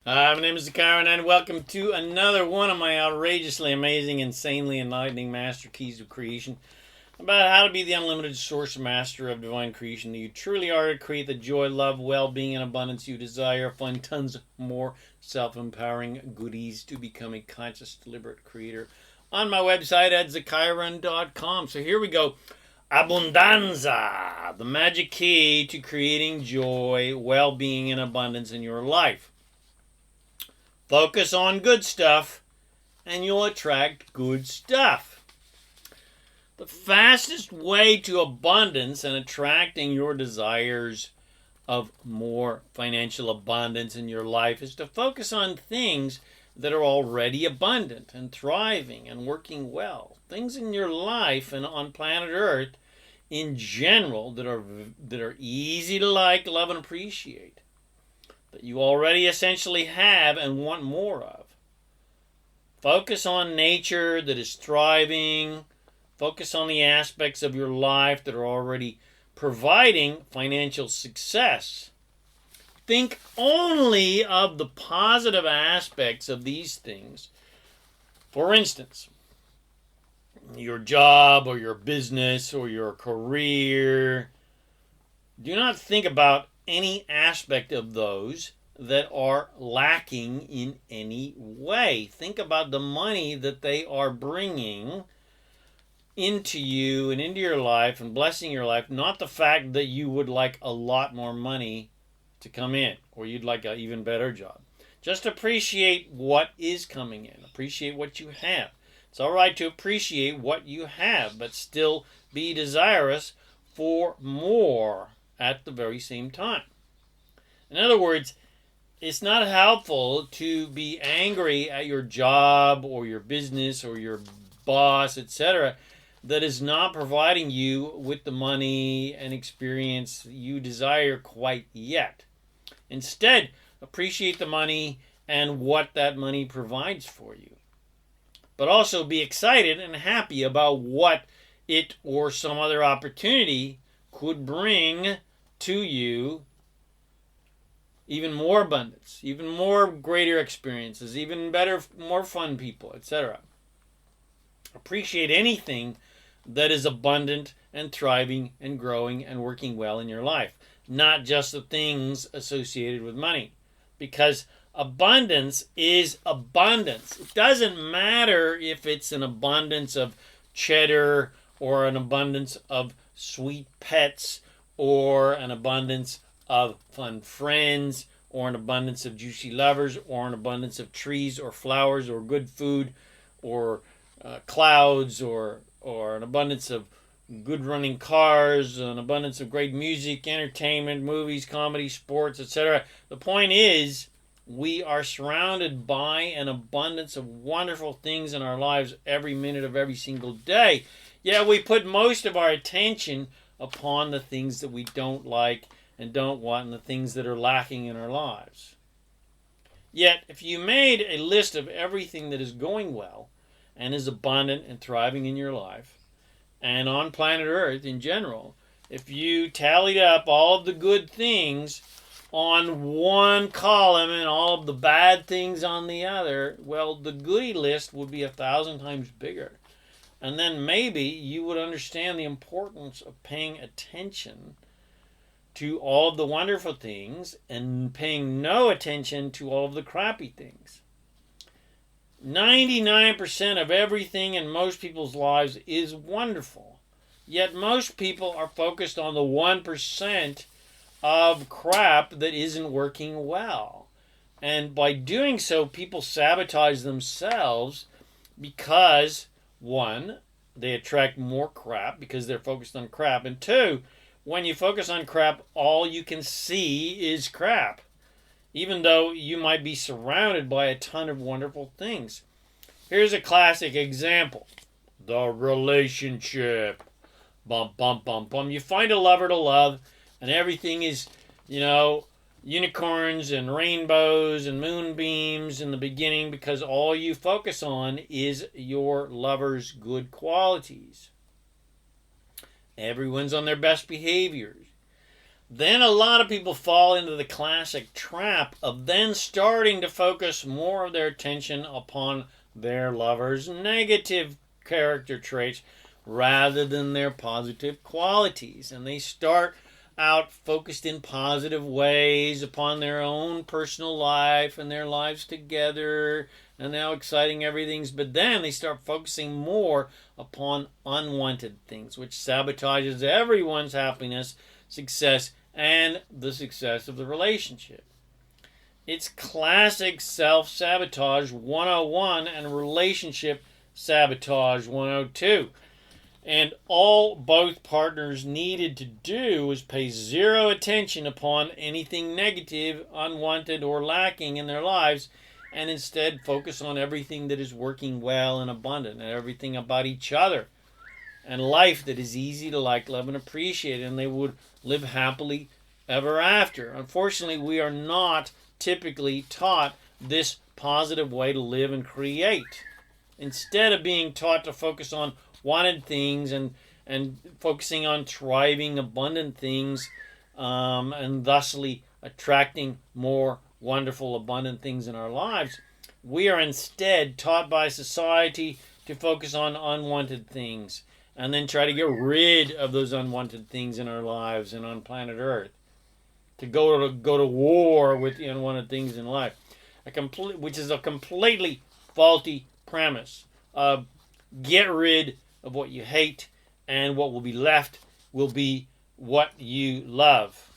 Hi, my name is ZaKaiRan, and welcome to another one of my outrageously amazing, insanely enlightening master keys of creation about how to be the unlimited source master of divine creation that you truly are to create the joy, love, well-being, and abundance you desire. Find tons more self-empowering goodies to become a conscious, deliberate creator on my website at ZaKaiRan.com. So here we go. Abundanza, the magic key to creating joy, well-being, and abundance in your life. Focus on good stuff, and you'll attract good stuff. The fastest way to abundance and attracting your desires of more financial abundance in your life is to focus on things that are already abundant and thriving and working well. Things in your life and on planet Earth in general that are easy to like, love, and appreciate, that you already essentially have and want more of. Focus on nature that is thriving. Focus on the aspects of your life that are already providing financial success. Think only of the positive aspects of these things. For instance, your job or your business or your career. Do not think about any aspect of those that are lacking in any way. Think about the money that they are bringing into you and into your life and blessing your life, not the fact that you would like a lot more money to come in or you'd like an even better job. Just appreciate what is coming in. Appreciate what you have. It's all right to appreciate what you have, but still be desirous for more at the very same time. In other words, it's not helpful to be angry at your job or your business or your boss, etc., that is not providing you with the money and experience you desire quite yet. Instead, appreciate the money and what that money provides for you. But also be excited and happy about what it or some other opportunity could bring to you. Even more abundance, even more greater experiences, even better, more fun people, etc. Appreciate anything that is abundant and thriving and growing and working well in your life, not just the things associated with money. Because abundance is abundance. It doesn't matter if it's an abundance of cheddar or an abundance of sweet pets or an abundance of fun friends or an abundance of juicy lovers or an abundance of trees or flowers or good food or clouds or an abundance of good running cars, an abundance of great music, entertainment, movies, comedy, sports, etc. The point is, we are surrounded by an abundance of wonderful things in our lives every minute of every single day. Yet we put most of our attention upon the things that we don't like and don't want and the things that are lacking in our lives. Yet, if you made a list of everything that is going well and is abundant and thriving in your life and on planet Earth in general, if you tallied up all of the good things on one column and all of the bad things on the other, well, the goodie list would be 1,000 times bigger. And then maybe you would understand the importance of paying attention to all of the wonderful things and paying no attention to all of the crappy things. 99% of everything in most people's lives is wonderful. Yet most people are focused on the 1% of crap that isn't working well. And by doing so, people sabotage themselves because, one, they attract more crap because they're focused on crap. And two, when you focus on crap, all you can see is crap, even though you might be surrounded by a ton of wonderful things. Here's a classic example. The relationship. Bum, bum, bum, bum. You find a lover to love, and everything is, unicorns and rainbows and moonbeams in the beginning because all you focus on is your lover's good qualities. Everyone's on their best behaviors. Then a lot of people fall into the classic trap of then starting to focus more of their attention upon their lover's negative character traits rather than their positive qualities. And they start out focused in positive ways upon their own personal life and their lives together and how exciting everything's. But then they start focusing more upon unwanted things, which sabotages everyone's happiness, success, and the success of the relationship. It's classic self-sabotage 101 and relationship sabotage 102. And all both partners needed to do was pay zero attention upon anything negative, unwanted, or lacking in their lives, and instead focus on everything that is working well and abundant, and everything about each other, and life that is easy to like, love, and appreciate, and they would live happily ever after. Unfortunately, we are not typically taught this positive way to live and create. Instead of being taught to focus on wanted things and focusing on thriving, abundant things, and thusly attracting more wonderful, abundant things in our lives, we are instead taught by society to focus on unwanted things and then try to get rid of those unwanted things in our lives and on planet Earth. To go to war with the unwanted things in life, which is a completely faulty premise. Get rid of what you hate, and what will be left will be what you love.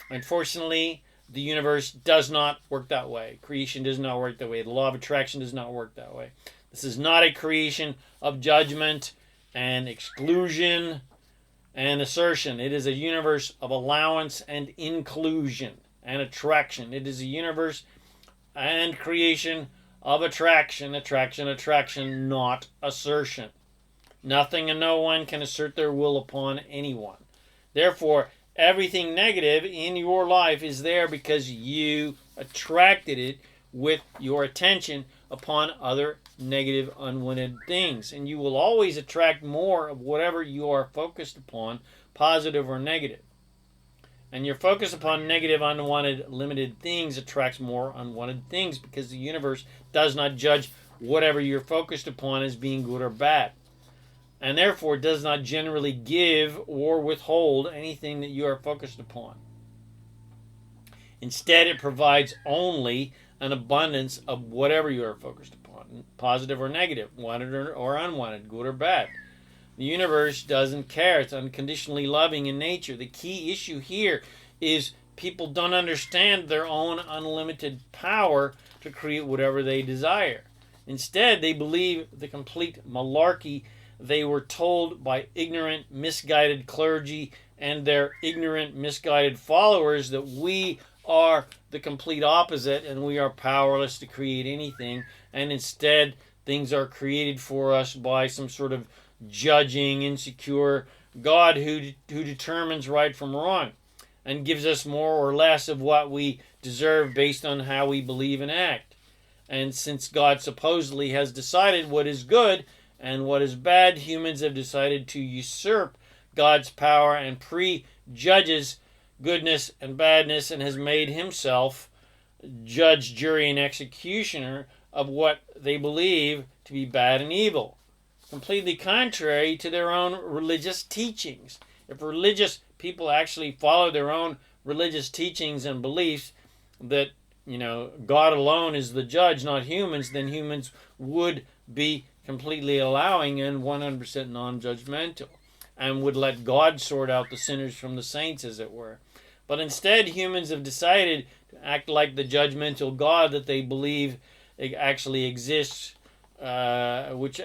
Unfortunately, the universe does not work that way. Creation does not work that way. The law of attraction does not work that way. This is not a creation of judgment and exclusion and assertion. It is a universe of allowance and inclusion and attraction. It is a universe and creation of attraction, not assertion. Nothing and no one can assert their will upon anyone. Therefore, everything negative in your life is there because you attracted it with your attention upon other negative, unwanted things. And you will always attract more of whatever you are focused upon, positive or negative. And your focus upon negative, unwanted, limited things attracts more unwanted things because the universe does not judge whatever you're focused upon as being good or bad. And therefore does not generally give or withhold anything that you are focused upon. Instead, it provides only an abundance of whatever you are focused upon, positive or negative, wanted or unwanted, good or bad. The universe doesn't care. It's unconditionally loving in nature. The key issue here is people don't understand their own unlimited power to create whatever they desire. Instead, they believe the complete malarkey they were told by ignorant, misguided clergy and their ignorant, misguided followers that we are the complete opposite and we are powerless to create anything, and instead things are created for us by some sort of judging, insecure God who determines right from wrong and gives us more or less of what we deserve based on how we believe and act. And since God supposedly has decided what is good and what is bad, humans have decided to usurp God's power and prejudges goodness and badness and has made himself judge, jury, and executioner of what they believe to be bad and evil. Completely contrary to their own religious teachings. If religious people actually follow their own religious teachings and beliefs that, God alone is the judge, not humans, then humans would be completely allowing and 100% non-judgmental and would let God sort out the sinners from the saints, as it were. But instead, humans have decided to act like the judgmental God that they believe actually exists, which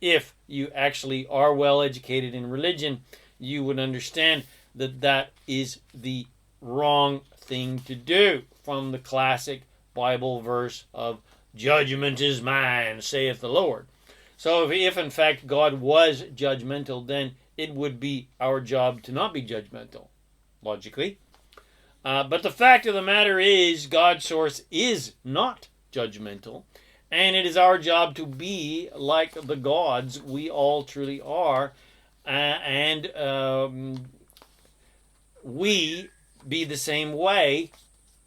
if you actually are well educated in religion, you would understand that that is the wrong thing to do, from the classic Bible verse of "Judgment is mine, saith the Lord." So if in fact God was judgmental, then it would be our job to not be judgmental, logically. But the fact of the matter is, God's source is not judgmental, and it is our job to be like the gods we all truly are, and we be the same way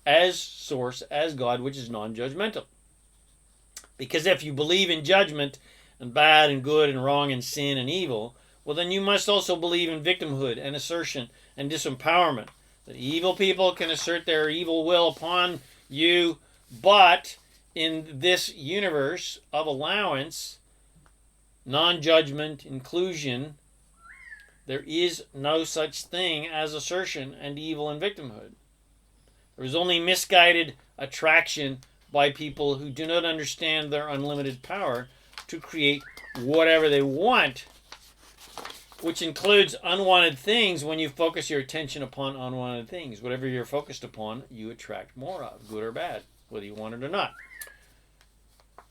as Source, as God, which is non-judgmental. Because if you believe in judgment and bad and good and wrong and sin and evil, well, then you must also believe in victimhood and assertion and disempowerment. That evil people can assert their evil will upon you, but in this universe of allowance, non-judgment, inclusion, there is no such thing as assertion and evil and victimhood. There is only misguided attraction by people who do not understand their unlimited power to create whatever they want, which includes unwanted things. When you focus your attention upon unwanted things, whatever you're focused upon, you attract more of, good or bad, whether you want it or not.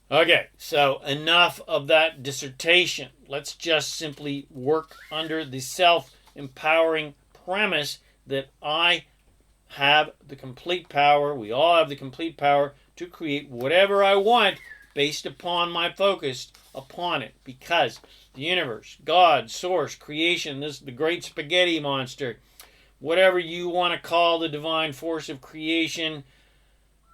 Okay, so enough of that dissertation. Let's just simply work under the self-empowering premise that I have the complete power, we all have the complete power to create whatever I want based upon my focus upon it. Because the universe, God, Source, creation, this the great spaghetti monster, whatever you want to call the divine force of creation,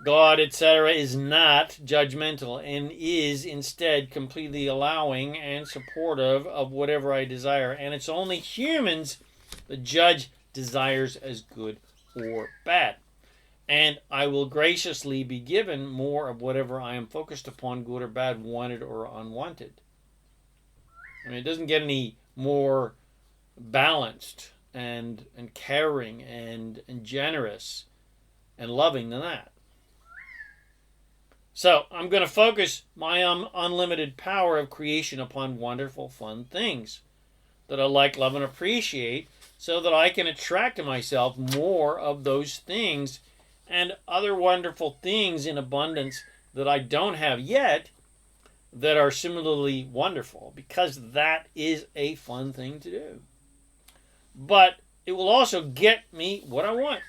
God, etc., is not judgmental and is instead completely allowing and supportive of whatever I desire. And it's only humans that judge desires as good or bad. And I will graciously be given more of whatever I am focused upon, good or bad, wanted or unwanted. I mean, it doesn't get any more balanced and caring and generous and loving than that. So I'm going to focus my unlimited power of creation upon wonderful, fun things that I like, love, and appreciate, so that I can attract to myself more of those things and other wonderful things in abundance that I don't have yet that are similarly wonderful, because that is a fun thing to do. But it will also get me what I want.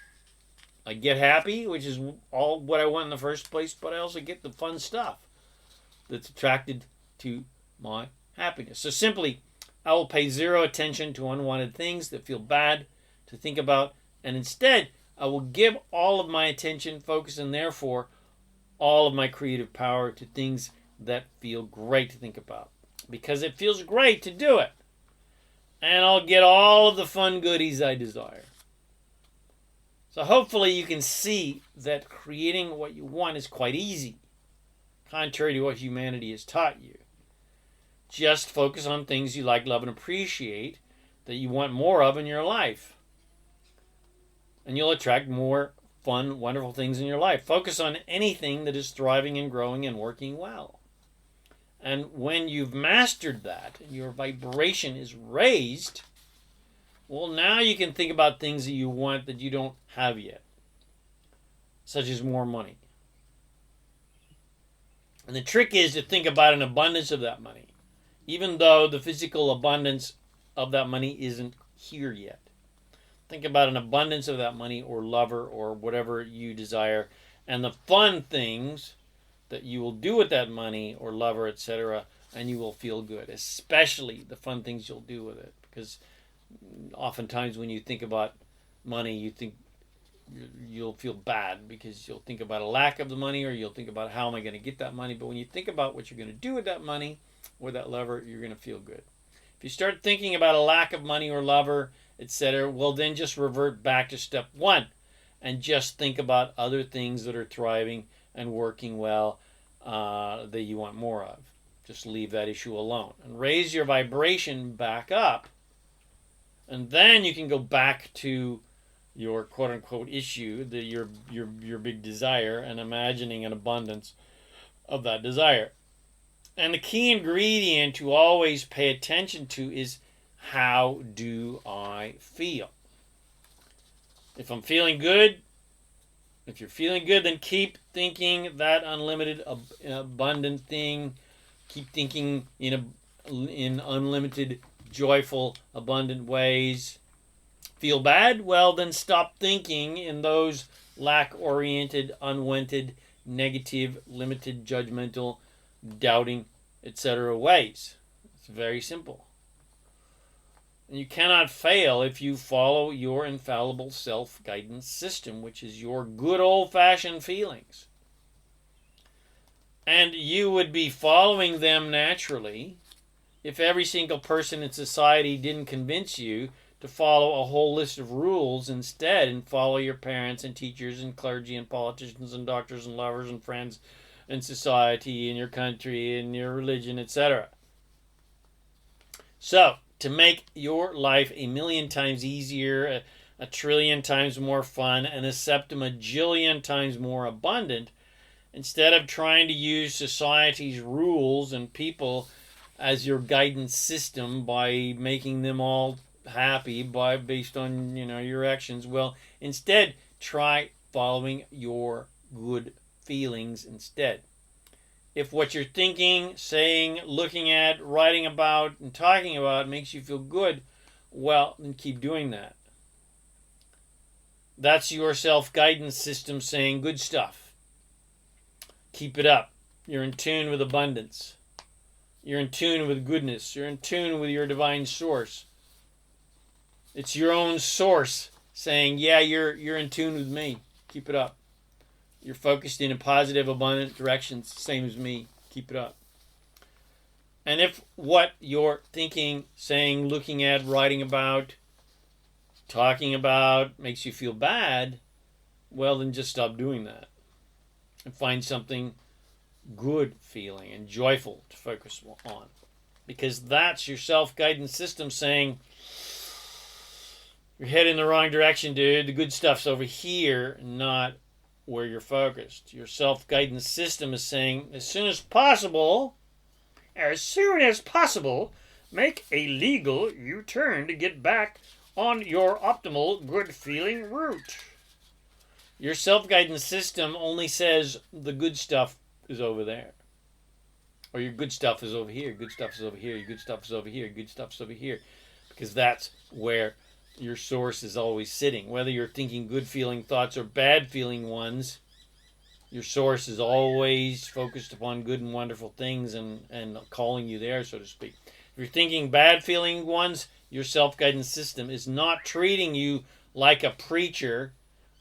I get happy, which is all what I want in the first place, but I also get the fun stuff that's attracted to my happiness. So simply, I will pay zero attention to unwanted things that feel bad to think about, and instead, I will give all of my attention, focus, and therefore all of my creative power to things that feel great to think about. Because it feels great to do it. And I'll get all of the fun goodies I desire. So hopefully you can see that creating what you want is quite easy, contrary to what humanity has taught you. Just focus on things you like, love, and appreciate that you want more of in your life. And you'll attract more fun, wonderful things in your life. Focus on anything that is thriving and growing and working well. And when you've mastered that and your vibration is raised, well, now you can think about things that you want that you don't have yet, such as more money. And the trick is to think about an abundance of that money, even though the physical abundance of that money isn't here yet. Think about an abundance of that money or lover or whatever you desire, and the fun things that you will do with that money or lover, etc., and you will feel good, especially the fun things you'll do with it. Because oftentimes when you think about money, you think you'll feel bad because you'll think about a lack of the money, or you'll think about how am I going to get that money. But when you think about what you're going to do with that money or that lover, you're going to feel good. If you start thinking about a lack of money or lover, etc., well, then just revert back to step one and just think about other things that are thriving and working well that you want more of. Just leave that issue alone and raise your vibration back up. And then you can go back to your quote-unquote issue, your big desire, and imagining an abundance of that desire. And the key ingredient to always pay attention to is, how do I feel? If I'm feeling good, if you're feeling good, then keep thinking that unlimited, abundant thing. Keep thinking in unlimited, joyful, abundant ways. Feel bad? Well, then stop thinking in those lack-oriented, unwanted, negative, limited, And you cannot fail if you follow your infallible self-guidance system, which is your good old-fashioned feelings. And you would be following them naturally if every single person in society didn't convince you to follow a whole list of rules instead, and follow your parents and teachers and clergy and politicians and doctors and lovers and friends and society and your country and your religion, etc. So, to make your life a million times easier, a trillion times more fun, and a septimajillion times more abundant, instead of trying to use society's rules and people as your guidance system by making them all happy based on your actions, well, instead try following your good feelings instead. If what you're thinking, saying, looking at, writing about, and talking about makes you feel good, well, then keep doing that. That's your self-guidance system saying good stuff. Keep it up. You're in tune with abundance. You're in tune with goodness. You're in tune with your divine source. It's your own source saying, yeah, you're in tune with me. Keep it up. You're focused in a positive, abundant direction, same as me. Keep it up. And if what you're thinking, saying, looking at, writing about, talking about makes you feel bad, well, then just stop doing that. And find something good feeling and joyful to focus on. Because that's your self-guidance system saying, you're heading in the wrong direction, dude. The good stuff's over here, not where you're focused. Your self-guidance system is saying, as soon as possible, make a legal U-turn to get back on your optimal good-feeling route. Your self-guidance system only says the good stuff is over there. Or your good stuff is over here, good stuff is over here, your good stuff is over here, good stuff is over here. Because that's where your source is always sitting. Whether you're thinking good feeling thoughts or bad feeling ones, your source is always focused upon good and wonderful things and calling you there, so to speak. If you're thinking bad feeling ones, your self-guidance system is not treating you like a preacher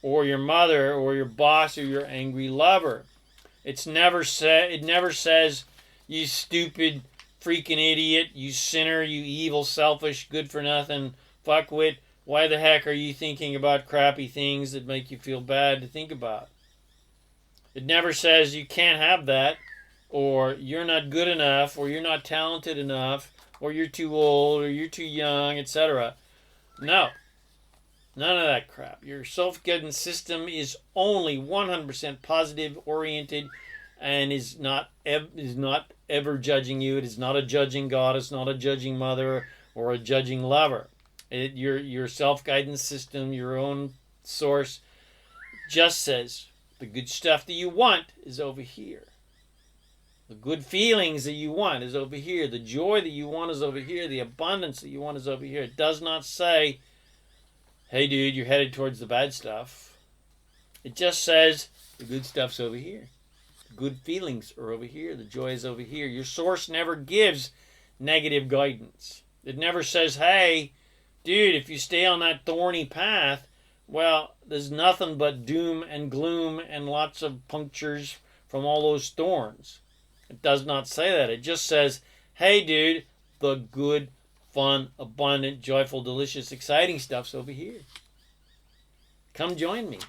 or your mother or your boss or your angry lover. It never says, you stupid freaking idiot, you sinner, you evil, selfish, good for nothing, fuckwit, why the heck are you thinking about crappy things that make you feel bad to think about? It never says you can't have that, or you're not good enough, or you're not talented enough, or you're too old, or you're too young, etc. No. None of that crap. Your self-guidance system is only 100% positive oriented and is not ever judging you. It is not a judging God. It's not a judging mother or a judging lover. Your self-guidance system, your own source, just says the good stuff that you want is over here. The good feelings that you want is over here. The joy that you want is over here. The abundance that you want is over here. It does not say, hey dude, you're headed towards the bad stuff. It just says the good stuff's over here. The good feelings are over here. The joy is over here. Your source never gives negative guidance. It never says, hey, dude, if you stay on that thorny path, well, there's nothing but doom and gloom and lots of punctures from all those thorns. It does not say that. It just says, hey, dude, the good, fun, abundant, joyful, delicious, exciting stuff's over here. Come join me.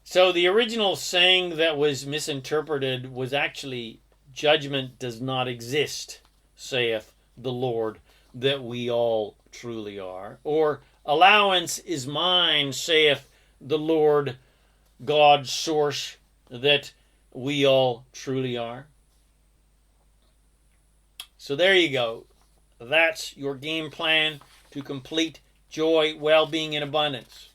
So the original saying that was misinterpreted was actually, judgment does not exist, saith the Lord, that we all truly are. Or allowance is mine, saith the Lord, God, source, that we all truly are. So there you go. That's your game plan to complete joy, well-being, and abundance.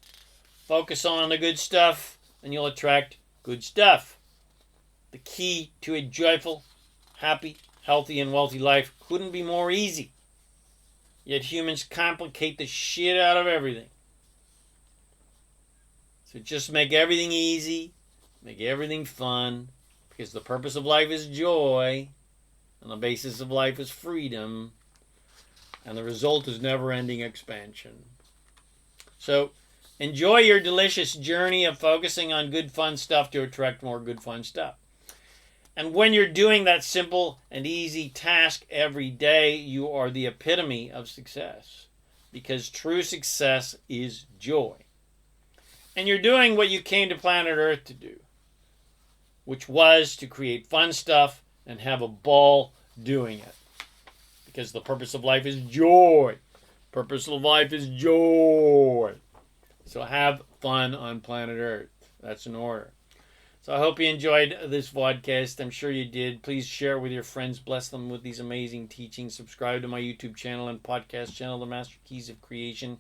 Focus on the good stuff, and you'll attract good stuff. The key to a joyful, happy, healthy, and wealthy life couldn't be more easy. Yet humans complicate the shit out of everything. So just make everything easy, make everything fun, because the purpose of life is joy, and the basis of life is freedom. And the result is never-ending expansion. So, enjoy your delicious journey of focusing on good, fun stuff to attract more good, fun stuff. And when you're doing that simple and easy task every day, you are the epitome of success. Because true success is joy. And you're doing what you came to planet Earth to do, which was to create fun stuff and have a ball doing it. Because the purpose of life is joy. Purpose of life is joy. So have fun on planet Earth. That's in order. So I hope you enjoyed this podcast. I'm sure you did. Please share it with your friends. Bless them with these amazing teachings. Subscribe to my YouTube channel and podcast channel, The Master Keys of Creation.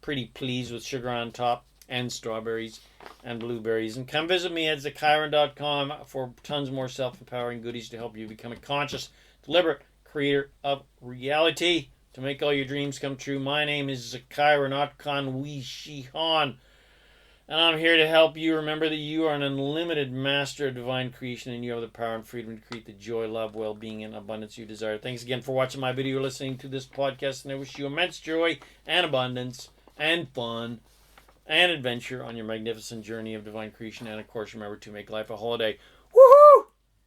Pretty please with sugar on top and strawberries and blueberries. And come visit me at ZaKaiRan.com for tons more self-empowering goodies to help you become a conscious, deliberate creator of reality to make all your dreams come true. My name is ZaKaiRan, not Kan. And I'm here to help you remember that you are an unlimited master of divine creation and you have the power and freedom to create the joy, love, well-being, and abundance you desire. Thanks again for watching my video, listening to this podcast, and I wish you immense joy and abundance and fun and adventure on your magnificent journey of divine creation. And, of course, remember to make life a holiday.